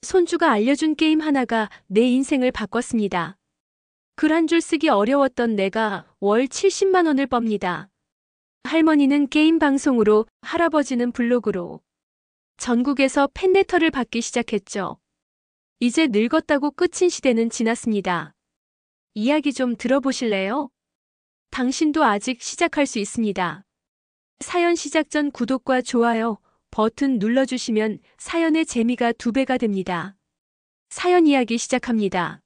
손주가 알려준 게임 하나가 내 인생을 바꿨습니다. 글 한 줄 쓰기 어려웠던 내가 월 70만 원을 멉니다. 할머니는 게임 방송으로, 할아버지는 블로그로. 전국에서 팬레터를 받기 시작했죠. 이제 늙었다고 끝인 시대는 지났습니다. 이야기 좀 들어보실래요? 당신도 아직 시작할 수 있습니다. 사연 시작 전 구독과 좋아요 버튼 눌러주시면 사연의 재미가 2배가 됩니다. 사연 이야기 시작합니다.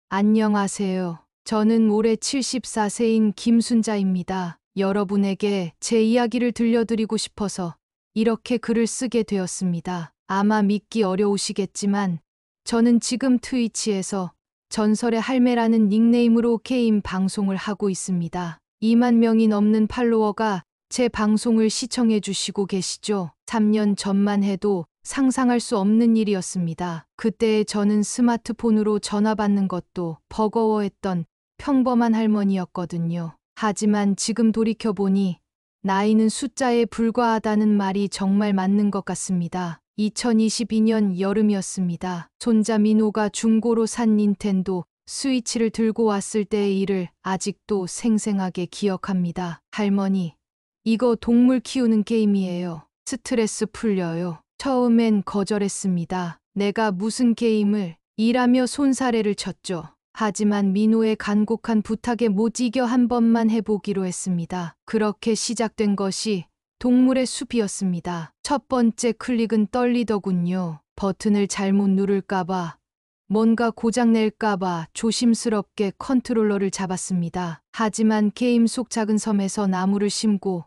안녕하세요. 저는 올해 74세인 김순자입니다. 여러분에게 제 이야기를 들려드리고 싶어서 이렇게 글을 쓰게 되었습니다. 아마 믿기 어려우시겠지만 저는 지금 트위치에서 전설의 할매라는 닉네임으로 게임 방송을 하고 있습니다. 2만 명이 넘는 팔로워가 제 방송을 시청해 주시고 계시죠. 3년 전만 해도 상상할 수 없는 일이었습니다. 그때 저는 스마트폰으로 전화 받는 것도 버거워했던 평범한 할머니였거든요. 하지만 지금 돌이켜보니 나이는 숫자에 불과하다는 말이 정말 맞는 것 같습니다. 2022년 여름이었습니다. 손자 민호가 중고로 산 닌텐도 스위치를 들고 왔을 때의 일을 아직도 생생하게 기억합니다. 할머니, 이거 동물 키우는 게임이에요. 스트레스 풀려요. 처음엔 거절했습니다. 내가 무슨 게임을 일하며 손사래를 쳤죠. 하지만 민호의 간곡한 부탁에 못 이겨 한 번만 해보기로 했습니다. 그렇게 시작된 것이 동물의 숲이었습니다. 첫 번째 클릭은 떨리더군요. 버튼을 잘못 누를까봐, 뭔가 고장낼까봐 조심스럽게 컨트롤러를 잡았습니다. 하지만 게임 속 작은 섬에서 나무를 심고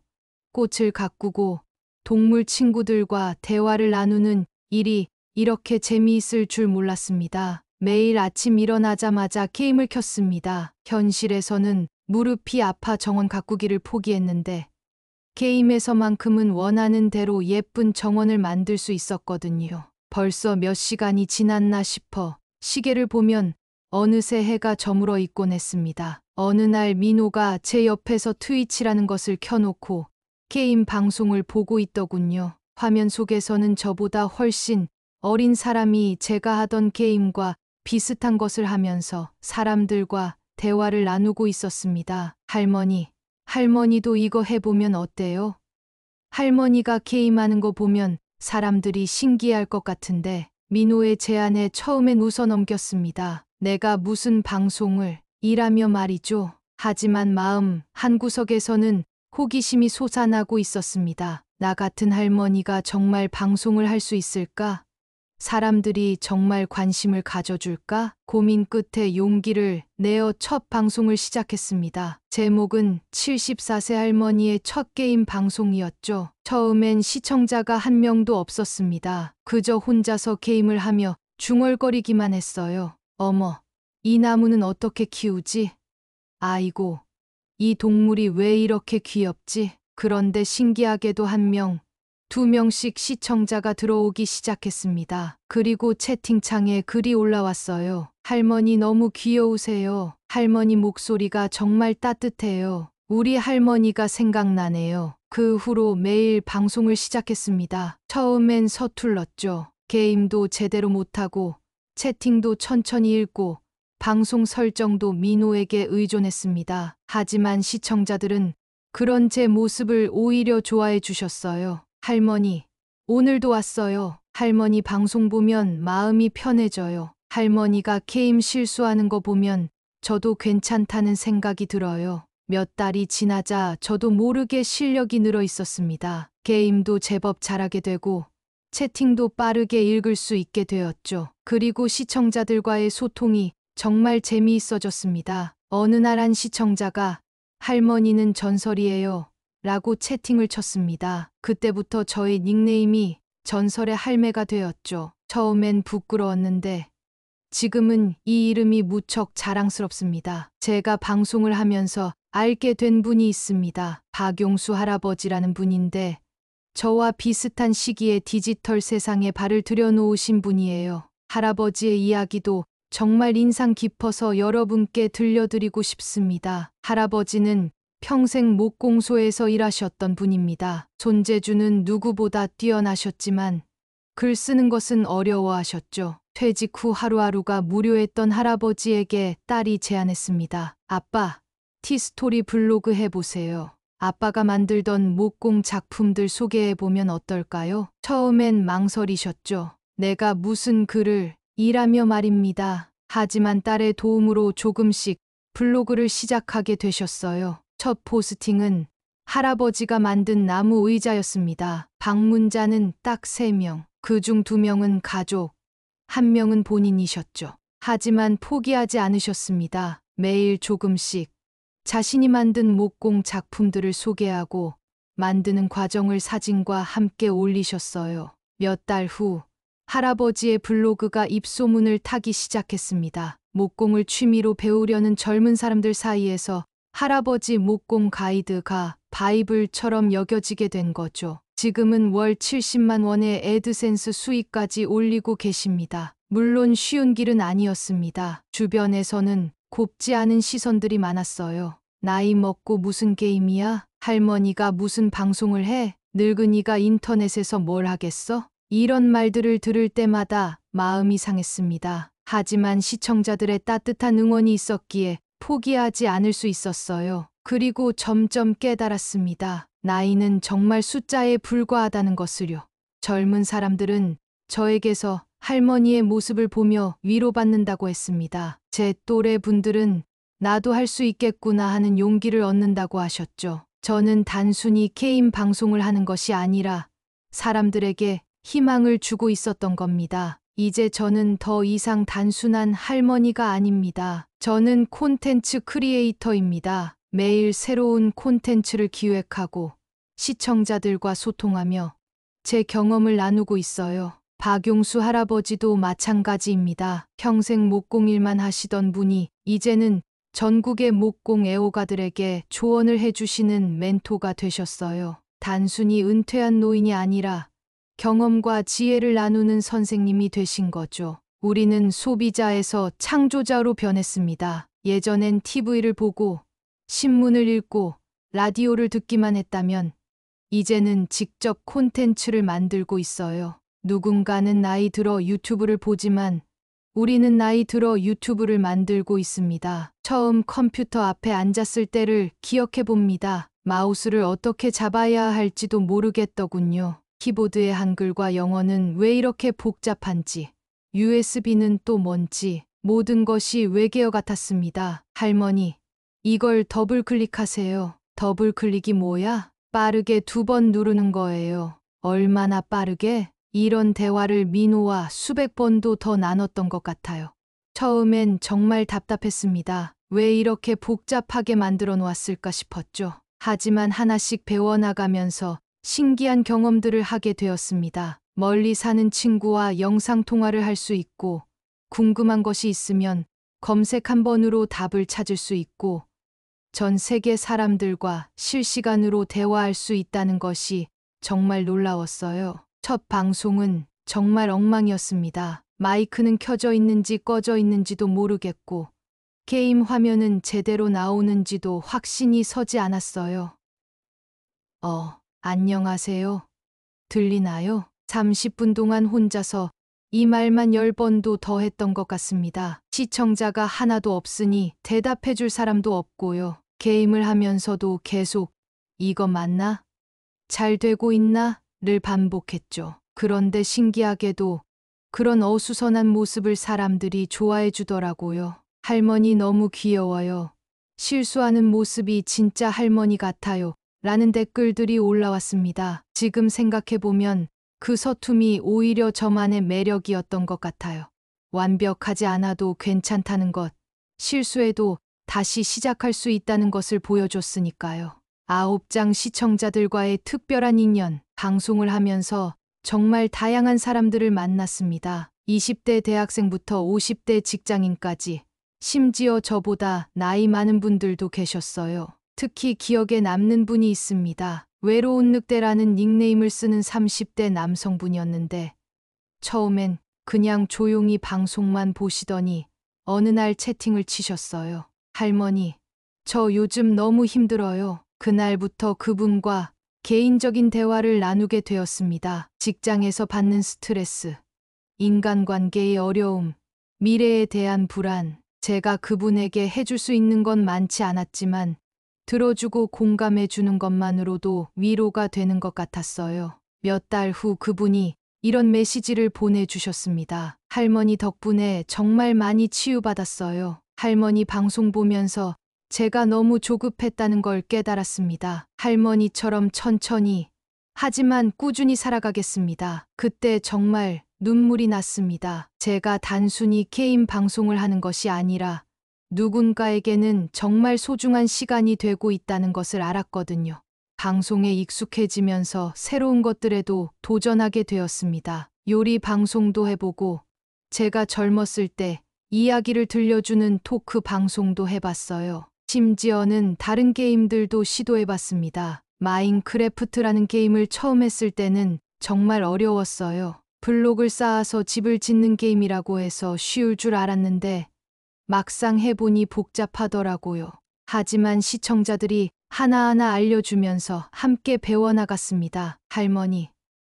꽃을 가꾸고 동물 친구들과 대화를 나누는 일이 이렇게 재미있을 줄 몰랐습니다. 매일 아침 일어나자마자 게임을 켰습니다. 현실에서는 무릎이 아파 정원 가꾸기를 포기했는데 게임에서만큼은 원하는 대로 예쁜 정원을 만들 수 있었거든요. 벌써 몇 시간이 지났나 싶어 시계를 보면 어느새 해가 저물어 있곤 했습니다. 어느 날 민호가 제 옆에서 트위치라는 것을 켜놓고 게임 방송을 보고 있더군요. 화면 속에서는 저보다 훨씬 어린 사람이 제가 하던 게임과 비슷한 것을 하면서 사람들과 대화를 나누고 있었습니다. 할머니도 이거 해보면 어때요? 할머니가 게임하는 거 보면 사람들이 신기해할 것 같은데 민호의 제안에 처음엔 웃어넘겼습니다. 내가 무슨 방송을 일하며 말이죠. 하지만 마음 한구석에서는 호기심이 솟아나고 있었습니다. 나 같은 할머니가 정말 방송을 할 수 있을까? 사람들이 정말 관심을 가져줄까? 고민 끝에 용기를 내어 첫 방송을 시작했습니다. 제목은 74세 할머니의 첫 게임 방송이었죠. 처음엔 시청자가 한 명도 없었습니다. 그저 혼자서 게임을 하며 중얼거리기만 했어요. 어머, 이 나무는 어떻게 키우지? 아이고, 이 동물이 왜 이렇게 귀엽지? 그런데 신기하게도 1명, 2명씩 시청자가 들어오기 시작했습니다. 그리고 채팅창에 글이 올라왔어요. 할머니 너무 귀여우세요. 할머니 목소리가 정말 따뜻해요. 우리 할머니가 생각나네요. 그 후로 매일 방송을 시작했습니다. 처음엔 서툴렀죠. 게임도 제대로 못하고 채팅도 천천히 읽고 방송 설정도 민호에게 의존했습니다. 하지만 시청자들은 그런 제 모습을 오히려 좋아해 주셨어요. 할머니, 오늘도 왔어요. 할머니 방송 보면 마음이 편해져요. 할머니가 게임 실수하는 거 보면 저도 괜찮다는 생각이 들어요. 몇 달이 지나자 저도 모르게 실력이 늘어 있었습니다. 게임도 제법 잘하게 되고 채팅도 빠르게 읽을 수 있게 되었죠. 그리고 시청자들과의 소통이 정말 재미있어졌습니다. 어느 날 한 시청자가 할머니는 전설이에요 라고 채팅을 쳤습니다. 그때부터 저의 닉네임이 전설의 할매가 되었죠. 처음엔 부끄러웠는데 지금은 이 이름이 무척 자랑스럽습니다. 제가 방송을 하면서 알게 된 분이 있습니다. 박용수 할아버지라는 분인데 저와 비슷한 시기에 디지털 세상에 발을 들여놓으신 분이에요. 할아버지의 이야기도 정말 인상 깊어서 여러분께 들려드리고 싶습니다. 할아버지는 평생 목공소에서 일하셨던 분입니다. 손재주는 누구보다 뛰어나셨지만 글 쓰는 것은 어려워하셨죠. 퇴직 후 하루하루가 무료했던 할아버지에게 딸이 제안했습니다. 아빠, 티스토리 블로그 해보세요. 아빠가 만들던 목공 작품들 소개해보면 어떨까요? 처음엔 망설이셨죠. 내가 무슨 글을 일하며 말입니다. 하지만 딸의 도움으로 조금씩 블로그를 시작하게 되셨어요. 첫 포스팅은 할아버지가 만든 나무 의자였습니다. 방문자는 딱 3명. 그중 2명은 가족, 1명은 본인이셨죠. 하지만 포기하지 않으셨습니다. 매일 조금씩 자신이 만든 목공 작품들을 소개하고 만드는 과정을 사진과 함께 올리셨어요. 몇 달 후 할아버지의 블로그가 입소문을 타기 시작했습니다. 목공을 취미로 배우려는 젊은 사람들 사이에서 할아버지 목공 가이드가 바이블처럼 여겨지게 된 거죠. 지금은 월 70만 원의 애드센스 수익까지 올리고 계십니다. 물론 쉬운 길은 아니었습니다. 주변에서는 곱지 않은 시선들이 많았어요. 나이 먹고 무슨 게임이야? 할머니가 무슨 방송을 해? 늙은이가 인터넷에서 뭘 하겠어? 이런 말들을 들을 때마다 마음이 상했습니다. 하지만 시청자들의 따뜻한 응원이 있었기에 포기하지 않을 수 있었어요. 그리고 점점 깨달았습니다. 나이는 정말 숫자에 불과하다는 것을요. 젊은 사람들은 저에게서 할머니의 모습을 보며 위로받는다고 했습니다. 제 또래 분들은 나도 할 수 있겠구나 하는 용기를 얻는다고 하셨죠. 저는 단순히 게임 방송을 하는 것이 아니라 사람들에게 희망을 주고 있었던 겁니다. 이제 저는 더 이상 단순한 할머니가 아닙니다. 저는 콘텐츠 크리에이터입니다. 매일 새로운 콘텐츠를 기획하고 시청자들과 소통하며 제 경험을 나누고 있어요. 박용수 할아버지도 마찬가지입니다. 평생 목공일만 하시던 분이 이제는 전국의 목공 애호가들에게 조언을 해주시는 멘토가 되셨어요. 단순히 은퇴한 노인이 아니라 경험과 지혜를 나누는 선생님이 되신 거죠. 우리는 소비자에서 창조자로 변했습니다. 예전엔 TV를 보고 신문을 읽고 라디오를 듣기만 했다면 이제는 직접 콘텐츠를 만들고 있어요. 누군가는 나이 들어 유튜브를 보지만 우리는 나이 들어 유튜브를 만들고 있습니다. 처음 컴퓨터 앞에 앉았을 때를 기억해 봅니다. 마우스를 어떻게 잡아야 할지도 모르겠더군요. 키보드의 한글과 영어는 왜 이렇게 복잡한지, USB는 또 뭔지 모든 것이 외계어 같았습니다. 할머니, 이걸 더블 클릭하세요. 더블 클릭이 뭐야? 빠르게 2번 누르는 거예요. 얼마나 빠르게? 이런 대화를 민호와 수백 번도 더 나눴던 것 같아요. 처음엔 정말 답답했습니다. 왜 이렇게 복잡하게 만들어 놓았을까 싶었죠. 하지만 하나씩 배워나가면서 신기한 경험들을 하게 되었습니다. 멀리 사는 친구와 영상통화를 할 수 있고, 궁금한 것이 있으면 검색 한 번으로 답을 찾을 수 있고, 전 세계 사람들과 실시간으로 대화할 수 있다는 것이 정말 놀라웠어요. 첫 방송은 정말 엉망이었습니다. 마이크는 켜져 있는지 꺼져 있는지도 모르겠고, 게임 화면은 제대로 나오는지도 확신이 서지 않았어요. 안녕하세요. 들리나요? 30분 동안 혼자서 이 말만 10번도 더 했던 것 같습니다. 시청자가 하나도 없으니 대답해 줄 사람도 없고요. 게임을 하면서도 계속 이거 맞나? 잘 되고 있나? 를 반복했죠. 그런데 신기하게도 그런 어수선한 모습을 사람들이 좋아해 주더라고요. 할머니 너무 귀여워요. 실수하는 모습이 진짜 할머니 같아요. 라는 댓글들이 올라왔습니다. 지금 생각해보면 그 서툼이 오히려 저만의 매력이었던 것 같아요. 완벽하지 않아도 괜찮다는 것, 실수해도 다시 시작할 수 있다는 것을 보여줬으니까요. 9장 시청자들과의 특별한 인연, 방송을 하면서 정말 다양한 사람들을 만났습니다. 20대 대학생부터 50대 직장인까지, 심지어 저보다 나이 많은 분들도 계셨어요. 특히 기억에 남는 분이 있습니다. 외로운 늑대라는 닉네임을 쓰는 30대 남성분이었는데 처음엔 그냥 조용히 방송만 보시더니 어느 날 채팅을 치셨어요. 할머니, 저 요즘 너무 힘들어요. 그날부터 그분과 개인적인 대화를 나누게 되었습니다. 직장에서 받는 스트레스, 인간관계의 어려움, 미래에 대한 불안. 제가 그분에게 해줄 수 있는 건 많지 않았지만 들어주고 공감해 주는 것만으로도 위로가 되는 것 같았어요. 몇 달 후 그분이 이런 메시지를 보내주셨습니다. 할머니 덕분에 정말 많이 치유받았어요. 할머니 방송 보면서 제가 너무 조급했다는 걸 깨달았습니다. 할머니처럼 천천히, 하지만 꾸준히 살아가겠습니다. 그때 정말 눈물이 났습니다. 제가 단순히 게임 방송을 하는 것이 아니라 누군가에게는 정말 소중한 시간이 되고 있다는 것을 알았거든요. 방송에 익숙해지면서 새로운 것들에도 도전하게 되었습니다. 요리 방송도 해보고, 제가 젊었을 때 이야기를 들려주는 토크 방송도 해봤어요. 심지어는 다른 게임들도 시도해봤습니다. 마인크래프트라는 게임을 처음 했을 때는 정말 어려웠어요. 블록을 쌓아서 집을 짓는 게임이라고 해서 쉬울 줄 알았는데 막상 해보니 복잡하더라고요. 하지만 시청자들이 하나하나 알려주면서 함께 배워나갔습니다. 할머니,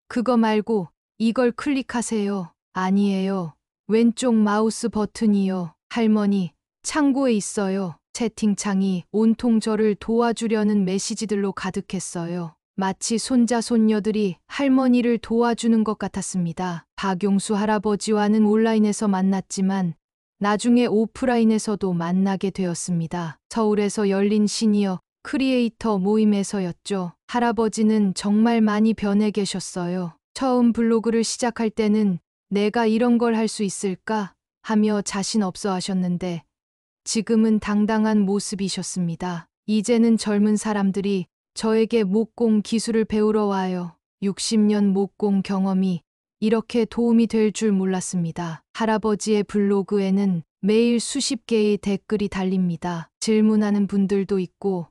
그거 말고 이걸 클릭하세요. 아니에요. 왼쪽 마우스 버튼이요. 할머니, 창고에 있어요. 채팅창이 온통 저를 도와주려는 메시지들로 가득했어요. 마치 손자 손녀들이 할머니를 도와주는 것 같았습니다. 박용수 할아버지와는 온라인에서 만났지만 나중에 오프라인에서도 만나게 되었습니다. 서울에서 열린 시니어 크리에이터 모임에서였죠. 할아버지는 정말 많이 변해 계셨어요. 처음 블로그를 시작할 때는 내가 이런 걸 할 수 있을까 하며 자신 없어 하셨는데 지금은 당당한 모습이셨습니다. 이제는 젊은 사람들이 저에게 목공 기술을 배우러 와요. 60년 목공 경험이 이렇게 도움이 될 줄 몰랐습니다. 할아버지의 블로그에는 매일 수십 개의 댓글이 달립니다. 질문하는 분들도 있고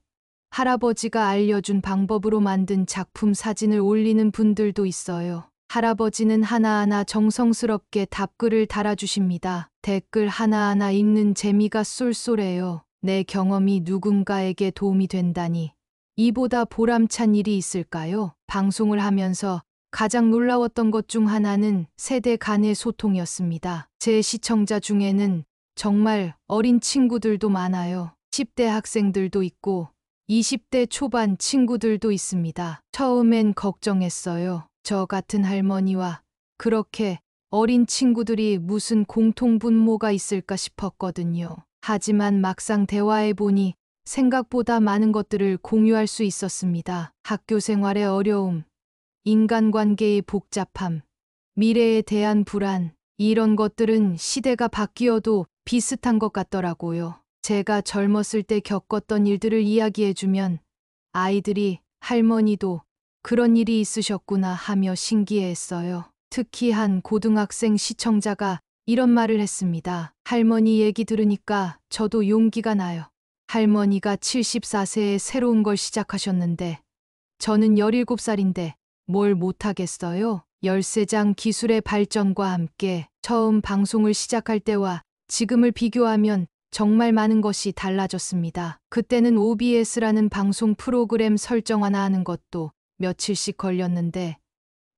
할아버지가 알려준 방법으로 만든 작품 사진을 올리는 분들도 있어요. 할아버지는 하나하나 정성스럽게 답글을 달아주십니다. 댓글 하나하나 읽는 재미가 쏠쏠해요. 내 경험이 누군가에게 도움이 된다니 이보다 보람찬 일이 있을까요? 방송을 하면서 가장 놀라웠던 것 중 하나는 세대 간의 소통이었습니다. 제 시청자 중에는 정말 어린 친구들도 많아요. 10대 학생들도 있고 20대 초반 친구들도 있습니다. 처음엔 걱정했어요. 저 같은 할머니와 그렇게 어린 친구들이 무슨 공통분모가 있을까 싶었거든요. 하지만 막상 대화해보니 생각보다 많은 것들을 공유할 수 있었습니다. 학교 생활의 어려움, 인간관계의 복잡함, 미래에 대한 불안, 이런 것들은 시대가 바뀌어도 비슷한 것 같더라고요. 제가 젊었을 때 겪었던 일들을 이야기해주면 아이들이 할머니도 그런 일이 있으셨구나 하며 신기해했어요. 특히 한 고등학생 시청자가 이런 말을 했습니다. 할머니 얘기 들으니까 저도 용기가 나요. 할머니가 74세에 새로운 걸 시작하셨는데 저는 17살인데 뭘 못하겠어요? 열쇠장 기술의 발전과 함께 처음 방송을 시작할 때와 지금을 비교하면 정말 많은 것이 달라졌습니다. 그때는 OBS라는 방송 프로그램 설정 하나 하는 것도 며칠씩 걸렸는데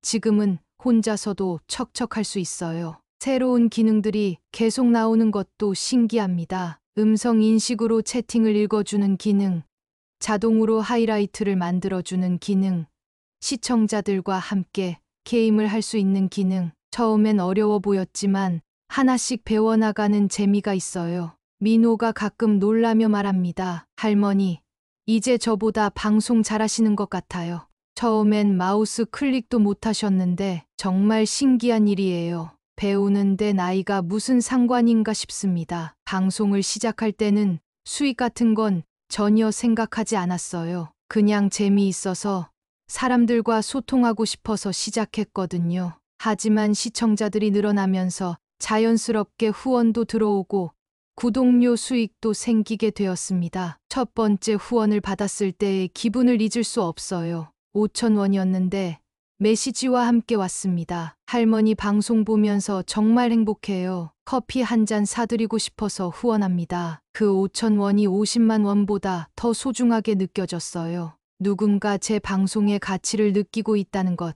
지금은 혼자서도 척척할 수 있어요. 새로운 기능들이 계속 나오는 것도 신기합니다. 음성 인식으로 채팅을 읽어주는 기능, 자동으로 하이라이트를 만들어주는 기능, 시청자들과 함께 게임을 할 수 있는 기능. 처음엔 어려워 보였지만 하나씩 배워나가는 재미가 있어요. 민호가 가끔 놀라며 말합니다. 할머니, 이제 저보다 방송 잘하시는 것 같아요. 처음엔 마우스 클릭도 못하셨는데 정말 신기한 일이에요. 배우는데 나이가 무슨 상관인가 싶습니다. 방송을 시작할 때는 수익 같은 건 전혀 생각하지 않았어요. 그냥 재미있어서 사람들과 소통하고 싶어서 시작했거든요. 하지만 시청자들이 늘어나면서 자연스럽게 후원도 들어오고 구독료 수익도 생기게 되었습니다. 첫 번째 후원을 받았을 때의 기분을 잊을 수 없어요. 5,000원이었는데 메시지와 함께 왔습니다. 할머니 방송 보면서 정말 행복해요. 커피 한 잔 사드리고 싶어서 후원합니다. 그 5,000원이 50만 원보다 더 소중하게 느껴졌어요. 누군가 제 방송의 가치를 느끼고 있다는 것.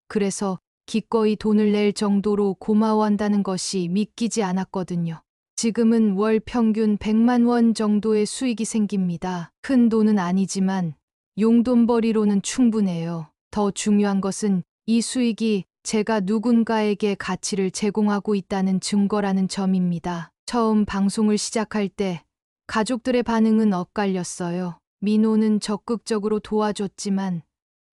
그래서 기꺼이 돈을 낼 정도로 고마워한다는 것이 믿기지 않았거든요. 지금은 월 평균 100만 원 정도의 수익이 생깁니다. 큰 돈은 아니지만 용돈벌이로는 충분해요. 더 중요한 것은 이 수익이 제가 누군가에게 가치를 제공하고 있다는 증거라는 점입니다. 처음 방송을 시작할 때 가족들의 반응은 엇갈렸어요. 민호는 적극적으로 도와줬지만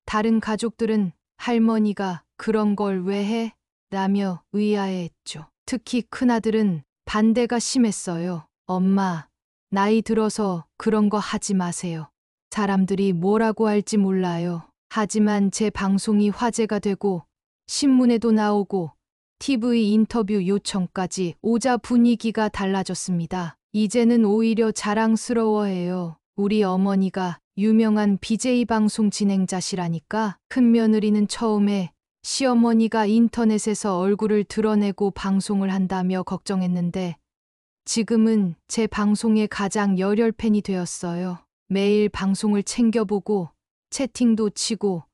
다른 가족들은 할머니가 그런 걸 왜 해? 라며 의아해했죠. 특히 큰아들은 반대가 심했어요. 엄마, 나이 들어서 그런 거 하지 마세요. 사람들이 뭐라고 할지 몰라요. 하지만 제 방송이 화제가 되고 신문에도 나오고 TV 인터뷰 요청까지 오자 분위기가 달라졌습니다. 이제는 오히려 자랑스러워해요. 우리 어머니가 유명한 BJ 방송 진행자시라니까. 큰며느리는 처음에 시어머니가 인터넷에서 얼굴을 드러내고 방송을 한다며 걱정했는데 지금은 제 방송의 가장 열혈 팬이 되었어요. 매일 방송을 챙겨보고 채팅도 치고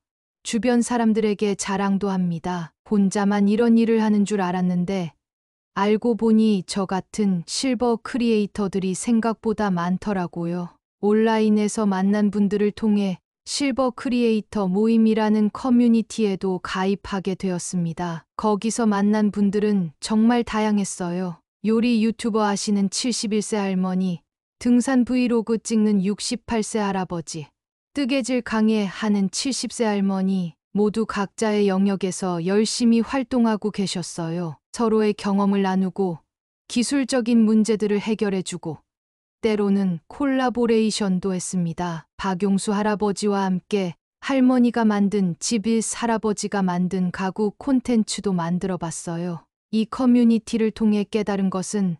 주변 사람들에게 자랑도 합니다. 혼자만 이런 일을 하는 줄 알았는데 알고 보니 저 같은 실버 크리에이터들이 생각보다 많더라고요. 온라인에서 만난 분들을 통해 실버 크리에이터 모임이라는 커뮤니티에도 가입하게 되었습니다. 거기서 만난 분들은 정말 다양했어요. 요리 유튜버 하시는 71세 할머니, 등산 브이로그 찍는 68세 할아버지, 뜨개질 강의하는 70세 할머니, 모두 각자의 영역에서 열심히 활동하고 계셨어요. 서로의 경험을 나누고 기술적인 문제들을 해결해주고 때로는 콜라보레이션도 했습니다. 박용수 할아버지와 함께 할머니가 만든 집일 할아버지가 만든 가구 콘텐츠도 만들어 봤어요. 이 커뮤니티를 통해 깨달은 것은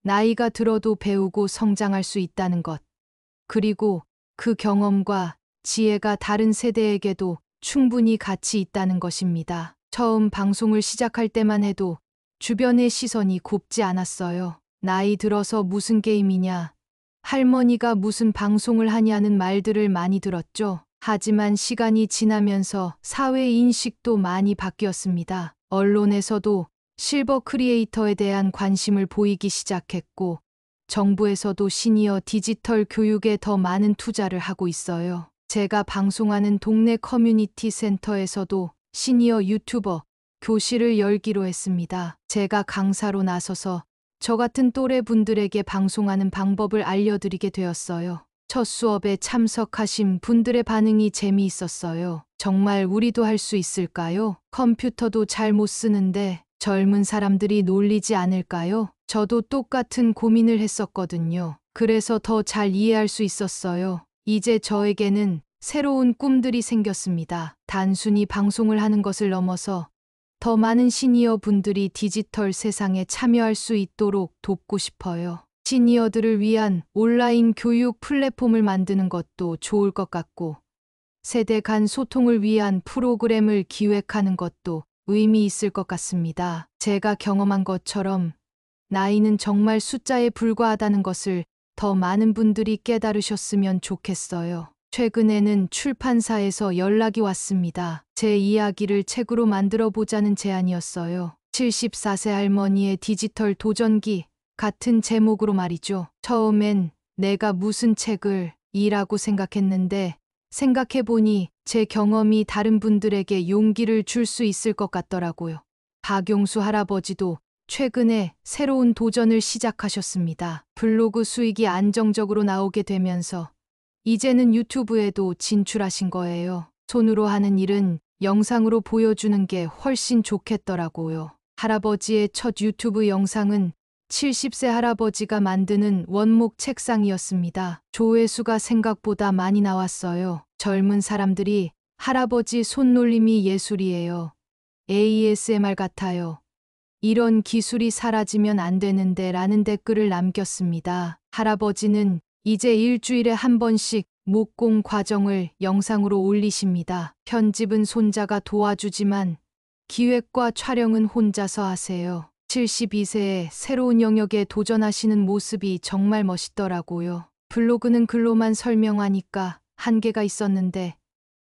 나이가 들어도 배우고 성장할 수 있다는 것. 그리고 그 경험과 지혜가 다른 세대에게도 충분히 가치 있다는 것입니다. 처음 방송을 시작할 때만 해도 주변의 시선이 곱지 않았어요. 나이 들어서 무슨 게임이냐, 할머니가 무슨 방송을 하냐는 말들을 많이 들었죠. 하지만 시간이 지나면서 사회 인식도 많이 바뀌었습니다. 언론에서도 실버 크리에이터에 대한 관심을 보이기 시작했고, 정부에서도 시니어 디지털 교육에 더 많은 투자를 하고 있어요. 제가 방송하는 동네 커뮤니티 센터에서도 시니어 유튜버 교실을 열기로 했습니다. 제가 강사로 나서서 저 같은 또래 분들에게 방송하는 방법을 알려드리게 되었어요. 첫 수업에 참석하신 분들의 반응이 재미있었어요. 정말 우리도 할 수 있을까요? 컴퓨터도 잘 못 쓰는데 젊은 사람들이 놀리지 않을까요? 저도 똑같은 고민을 했었거든요. 그래서 더 잘 이해할 수 있었어요. 이제 저에게는 새로운 꿈들이 생겼습니다. 단순히 방송을 하는 것을 넘어서 더 많은 시니어 분들이 디지털 세상에 참여할 수 있도록 돕고 싶어요. 시니어들을 위한 온라인 교육 플랫폼을 만드는 것도 좋을 것 같고, 세대 간 소통을 위한 프로그램을 기획하는 것도 의미 있을 것 같습니다. 제가 경험한 것처럼 나이는 정말 숫자에 불과하다는 것을 더 많은 분들이 깨달으셨으면 좋겠어요. 최근에는 출판사에서 연락이 왔습니다. 제 이야기를 책으로 만들어 보자는 제안이었어요. 74세 할머니의 디지털 도전기 같은 제목으로 말이죠. 처음엔 내가 무슨 책을 이라고 생각했는데 생각해보니 제 경험이 다른 분들에게 용기를 줄 수 있을 것 같더라고요. 박용수 할아버지도 최근에 새로운 도전을 시작하셨습니다. 블로그 수익이 안정적으로 나오게 되면서 이제는 유튜브에도 진출하신 거예요. 손으로 하는 일은 영상으로 보여주는 게 훨씬 좋겠더라고요. 할아버지의 첫 유튜브 영상은 70세 할아버지가 만드는 원목 책상이었습니다. 조회수가 생각보다 많이 나왔어요. 젊은 사람들이 할아버지 손놀림이 예술이에요. ASMR 같아요. 이런 기술이 사라지면 안 되는데 라는 댓글을 남겼습니다. 할아버지는 이제 일주일에 한 번씩 목공 과정을 영상으로 올리십니다. 편집은 손자가 도와주지만 기획과 촬영은 혼자서 하세요. 72세에 새로운 영역에 도전하시는 모습이 정말 멋있더라고요. 블로그는 글로만 설명하니까 한계가 있었는데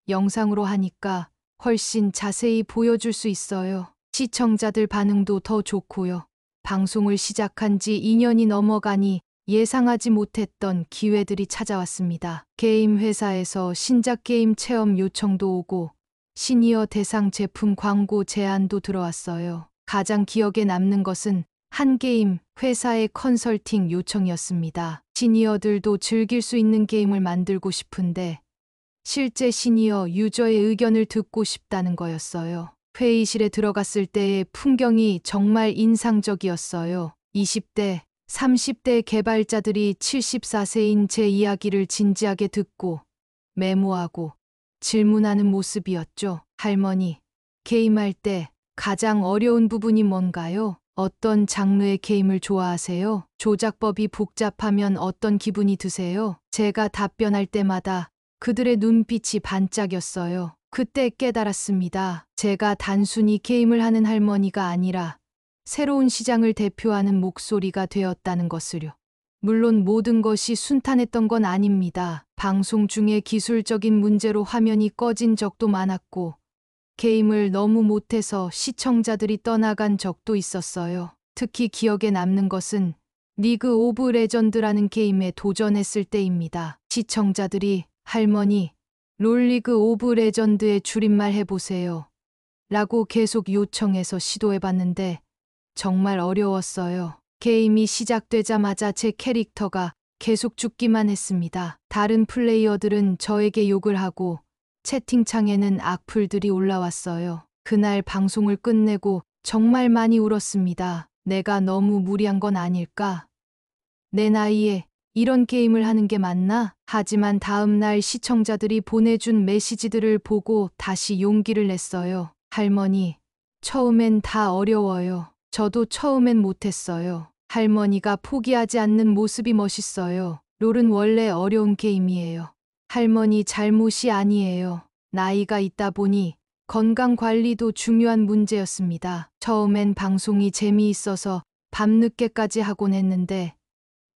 영상으로 하니까 훨씬 자세히 보여줄 수 있어요. 시청자들 반응도 더 좋고요. 방송을 시작한 지 2년이 넘어가니 예상하지 못했던 기회들이 찾아왔습니다. 게임 회사에서 신작 게임 체험 요청도 오고 시니어 대상 제품 광고 제안도 들어왔어요. 가장 기억에 남는 것은 한 게임 회사의 컨설팅 요청이었습니다. 시니어들도 즐길 수 있는 게임을 만들고 싶은데 실제 시니어 유저의 의견을 듣고 싶다는 거였어요. 회의실에 들어갔을 때의 풍경이 정말 인상적이었어요. 20대, 30대 개발자들이 74세인 제 이야기를 진지하게 듣고 메모하고 질문하는 모습이었죠. 할머니, 게임할 때 가장 어려운 부분이 뭔가요? 어떤 장르의 게임을 좋아하세요? 조작법이 복잡하면 어떤 기분이 드세요? 제가 답변할 때마다 그들의 눈빛이 반짝였어요. 그때 깨달았습니다. 제가 단순히 게임을 하는 할머니가 아니라 새로운 시장을 대표하는 목소리가 되었다는 것을요. 물론 모든 것이 순탄했던 건 아닙니다. 방송 중에 기술적인 문제로 화면이 꺼진 적도 많았고, 게임을 너무 못해서 시청자들이 떠나간 적도 있었어요. 특히 기억에 남는 것은 리그 오브 레전드라는 게임에 도전했을 때입니다. 시청자들이 할머니, 롤리그 오브 레전드의 줄임말 해보세요. 라고 계속 요청해서 시도해봤는데 정말 어려웠어요. 게임이 시작되자마자 제 캐릭터가 계속 죽기만 했습니다. 다른 플레이어들은 저에게 욕을 하고 채팅창에는 악플들이 올라왔어요. 그날 방송을 끝내고 정말 많이 울었습니다. 내가 너무 무리한 건 아닐까? 내 나이에 이런 게임을 하는 게 맞나? 하지만 다음 날 시청자들이 보내준 메시지들을 보고 다시 용기를 냈어요. 할머니, 처음엔 다 어려워요. 저도 처음엔 못했어요. 할머니가 포기하지 않는 모습이 멋있어요. 롤은 원래 어려운 게임이에요. 할머니 잘못이 아니에요. 나이가 있다 보니 건강 관리도 중요한 문제였습니다. 처음엔 방송이 재미있어서 밤늦게까지 하곤 했는데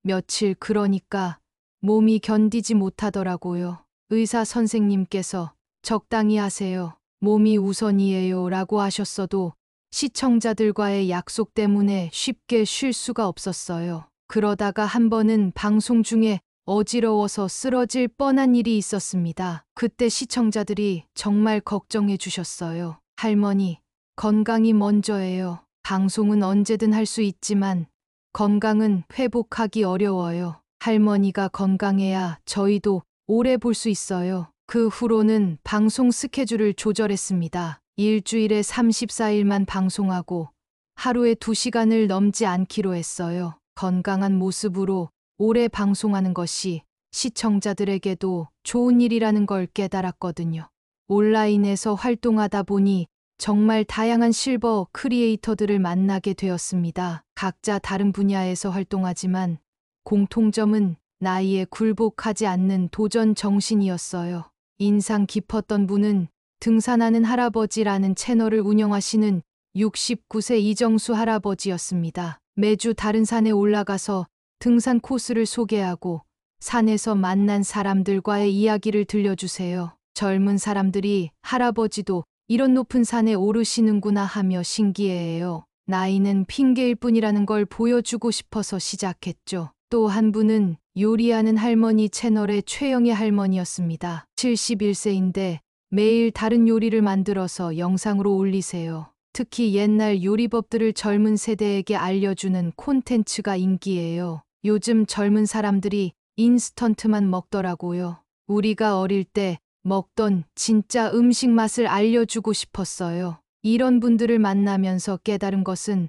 며칠 그러니까 몸이 견디지 못하더라고요. 의사 선생님께서 적당히 하세요. 몸이 우선이에요 라고 하셨어도 시청자들과의 약속 때문에 쉽게 쉴 수가 없었어요. 그러다가 한 번은 방송 중에 어지러워서 쓰러질 뻔한 일이 있었습니다. 그때 시청자들이 정말 걱정해 주셨어요. 할머니, 건강이 먼저예요. 방송은 언제든 할 수 있지만 건강은 회복하기 어려워요. 할머니가 건강해야 저희도 오래 볼 수 있어요. 그 후로는 방송 스케줄을 조절했습니다. 일주일에 34일만 방송하고 하루에 2시간을 넘지 않기로 했어요. 건강한 모습으로 오래 방송하는 것이 시청자들에게도 좋은 일이라는 걸 깨달았거든요. 온라인에서 활동하다 보니 정말 다양한 실버 크리에이터들을 만나게 되었습니다. 각자 다른 분야에서 활동하지만 공통점은 나이에 굴복하지 않는 도전 정신이었어요. 인상 깊었던 분은 등산하는 할아버지라는 채널을 운영하시는 69세 이정수 할아버지였습니다. 매주 다른 산에 올라가서 등산 코스를 소개하고 산에서 만난 사람들과의 이야기를 들려주세요. 젊은 사람들이 할아버지도 이런 높은 산에 오르시는구나 하며 신기해해요. 나이는 핑계일 뿐이라는 걸 보여주고 싶어서 시작했죠. 또 한 분은 요리하는 할머니 채널의 최영애 할머니였습니다. 71세인데 매일 다른 요리를 만들어서 영상으로 올리세요. 특히 옛날 요리법들을 젊은 세대에게 알려주는 콘텐츠가 인기예요. 요즘 젊은 사람들이 인스턴트만 먹더라고요. 우리가 어릴 때 먹던 진짜 음식 맛을 알려주고 싶었어요. 이런 분들을 만나면서 깨달은 것은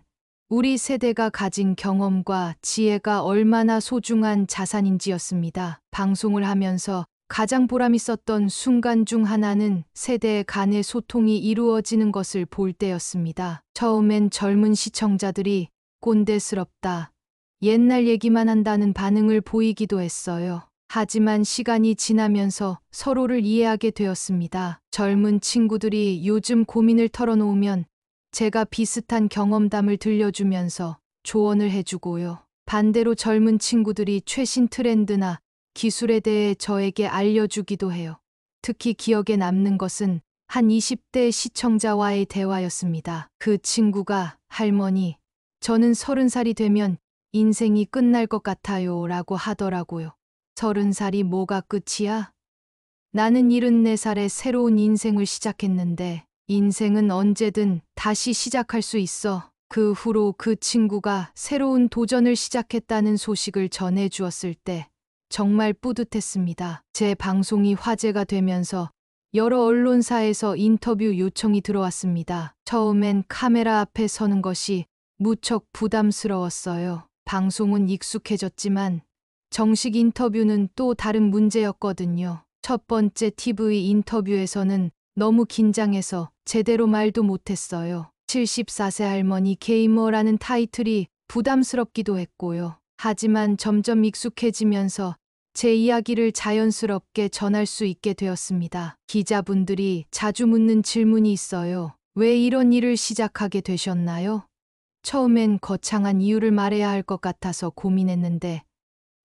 우리 세대가 가진 경험과 지혜가 얼마나 소중한 자산인지였습니다. 방송을 하면서 가장 보람 있었던 순간 중 하나는 세대 간의 소통이 이루어지는 것을 볼 때였습니다. 처음엔 젊은 시청자들이 꼰대스럽다, 옛날 얘기만 한다는 반응을 보이기도 했어요. 하지만 시간이 지나면서 서로를 이해하게 되었습니다. 젊은 친구들이 요즘 고민을 털어놓으면 제가 비슷한 경험담을 들려주면서 조언을 해주고요. 반대로 젊은 친구들이 최신 트렌드나 기술에 대해 저에게 알려주기도 해요. 특히 기억에 남는 것은 한 20대 시청자와의 대화였습니다. 그 친구가 할머니, 저는 30살이 되면 인생이 끝날 것 같아요 라고 하더라고요. 30살이 뭐가 끝이야? 나는 74살에 새로운 인생을 시작했는데 인생은 언제든 다시 시작할 수 있어. 그 후로 그 친구가 새로운 도전을 시작했다는 소식을 전해주었을 때 정말 뿌듯했습니다. 제 방송이 화제가 되면서 여러 언론사에서 인터뷰 요청이 들어왔습니다. 처음엔 카메라 앞에 서는 것이 무척 부담스러웠어요. 방송은 익숙해졌지만 정식 인터뷰는 또 다른 문제였거든요. 첫 번째 TV 인터뷰에서는 너무 긴장해서 제대로 말도 못했어요. 74세 할머니 게이머라는 타이틀이 부담스럽기도 했고요. 하지만 점점 익숙해지면서 제 이야기를 자연스럽게 전할 수 있게 되었습니다. 기자분들이 자주 묻는 질문이 있어요. 왜 이런 일을 시작하게 되셨나요? 처음엔 거창한 이유를 말해야 할 것 같아서 고민했는데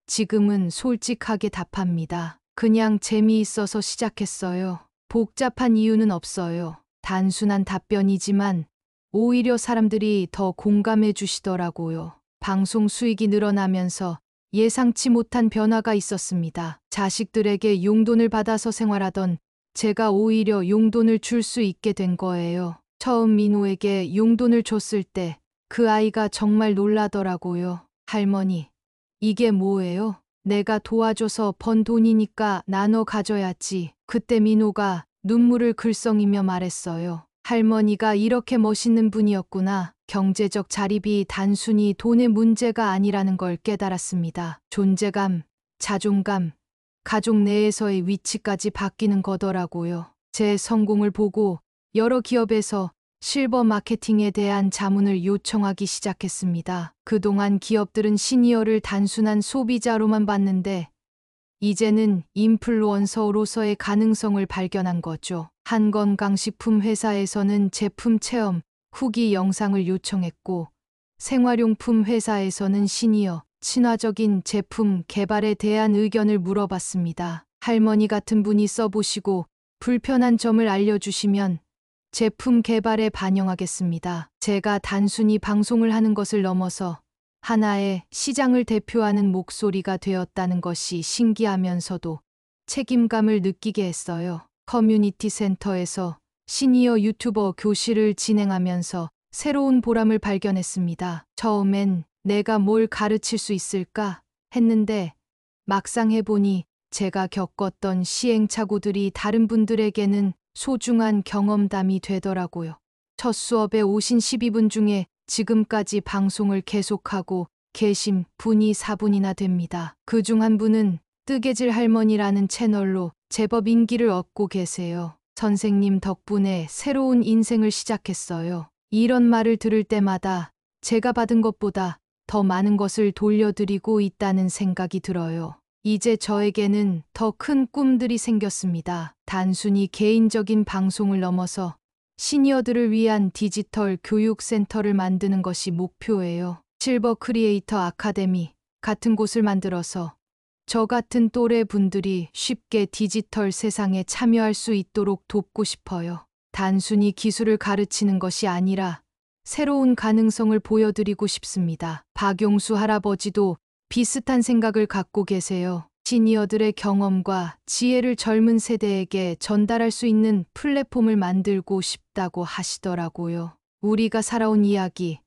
지금은 솔직하게 답합니다. 그냥 재미있어서 시작했어요. 복잡한 이유는 없어요. 단순한 답변이지만 오히려 사람들이 더 공감해 주시더라고요. 방송 수익이 늘어나면서 예상치 못한 변화가 있었습니다. 자식들에게 용돈을 받아서 생활하던 제가 오히려 용돈을 줄 수 있게 된 거예요. 처음 민호에게 용돈을 줬을 때 그 아이가 정말 놀라더라고요. 할머니, 이게 뭐예요? 내가 도와줘서 번 돈이니까 나눠 가져야지. 그때 민호가 눈물을 글썽이며 말했어요. 할머니가 이렇게 멋있는 분이었구나. 경제적 자립이 단순히 돈의 문제가 아니라는 걸 깨달았습니다. 존재감, 자존감, 가족 내에서의 위치까지 바뀌는 거더라고요. 제 성공을 보고 여러 기업에서 실버 마케팅에 대한 자문을 요청하기 시작했습니다. 그동안 기업들은 시니어를 단순한 소비자로만 봤는데 이제는 인플루언서로서의 가능성을 발견한 거죠. 한 건강식품 회사에서는 제품 체험, 후기 영상을 요청했고 생활용품 회사에서는 시니어, 친화적인 제품 개발에 대한 의견을 물어봤습니다. 할머니 같은 분이 써보시고 불편한 점을 알려주시면 제품 개발에 반영하겠습니다. 제가 단순히 방송을 하는 것을 넘어서 하나의 시장을 대표하는 목소리가 되었다는 것이 신기하면서도 책임감을 느끼게 했어요. 커뮤니티 센터에서 시니어 유튜버 교실을 진행하면서 새로운 보람을 발견했습니다. 처음엔 내가 뭘 가르칠 수 있을까 했는데 막상 해보니 제가 겪었던 시행착오들이 다른 분들에게는 소중한 경험담이 되더라고요. 첫 수업에 오신 12분 중에 지금까지 방송을 계속하고 계신 분이 4분이나 됩니다. 그중 한 분은 뜨개질 할머니라는 채널로 제법 인기를 얻고 계세요. 선생님 덕분에 새로운 인생을 시작했어요. 이런 말을 들을 때마다 제가 받은 것보다 더 많은 것을 돌려드리고 있다는 생각이 들어요. 이제 저에게는 더 큰 꿈들이 생겼습니다. 단순히 개인적인 방송을 넘어서 시니어들을 위한 디지털 교육센터를 만드는 것이 목표예요. 실버 크리에이터 아카데미 같은 곳을 만들어서 저 같은 또래 분들이 쉽게 디지털 세상에 참여할 수 있도록 돕고 싶어요. 단순히 기술을 가르치는 것이 아니라 새로운 가능성을 보여드리고 싶습니다. 박용수 할아버지도 비슷한 생각을 갖고 계세요. 시니어들의 경험과 지혜를 젊은 세대에게 전달할 수 있는 플랫폼을 만들고 싶다고 하시더라고요. 우리가 살아온 이야기,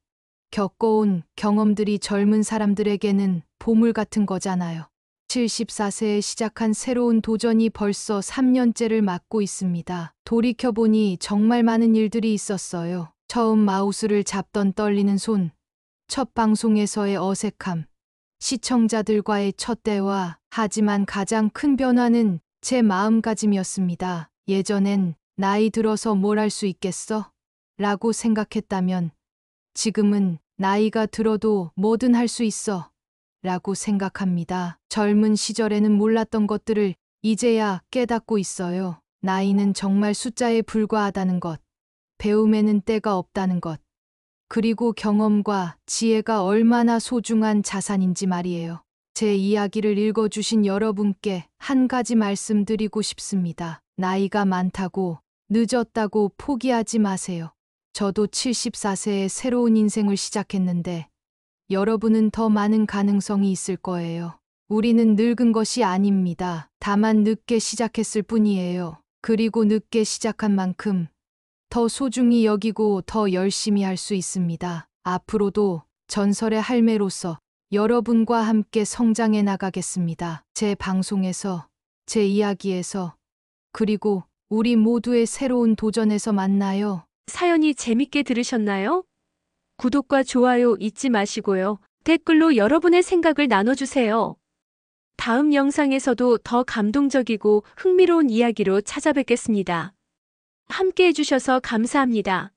겪어온 경험들이 젊은 사람들에게는 보물 같은 거잖아요. 74세에 시작한 새로운 도전이 벌써 3년째를 맞고 있습니다. 돌이켜보니 정말 많은 일들이 있었어요. 처음 마우스를 잡던 떨리는 손, 첫 방송에서의 어색함, 시청자들과의 첫 대화, 하지만 가장 큰 변화는 제 마음가짐이었습니다. 예전엔 나이 들어서 뭘 할 수 있겠어? 라고 생각했다면 지금은 나이가 들어도 뭐든 할 수 있어 라고 생각합니다. 젊은 시절에는 몰랐던 것들을 이제야 깨닫고 있어요. 나이는 정말 숫자에 불과하다는 것, 배움에는 때가 없다는 것, 그리고 경험과 지혜가 얼마나 소중한 자산인지 말이에요. 제 이야기를 읽어주신 여러분께 한 가지 말씀드리고 싶습니다. 나이가 많다고, 늦었다고 포기하지 마세요. 저도 74세에 새로운 인생을 시작했는데, 여러분은 더 많은 가능성이 있을 거예요. 우리는 늙은 것이 아닙니다. 다만 늦게 시작했을 뿐이에요. 그리고 늦게 시작한 만큼 더 소중히 여기고 더 열심히 할 수 있습니다. 앞으로도 전설의 할매로서 여러분과 함께 성장해 나가겠습니다. 제 방송에서, 제 이야기에서, 그리고 우리 모두의 새로운 도전에서 만나요. 사연이 재밌게 들으셨나요? 구독과 좋아요 잊지 마시고요. 댓글로 여러분의 생각을 나눠주세요. 다음 영상에서도 더 감동적이고 흥미로운 이야기로 찾아뵙겠습니다. 함께 해주셔서 감사합니다.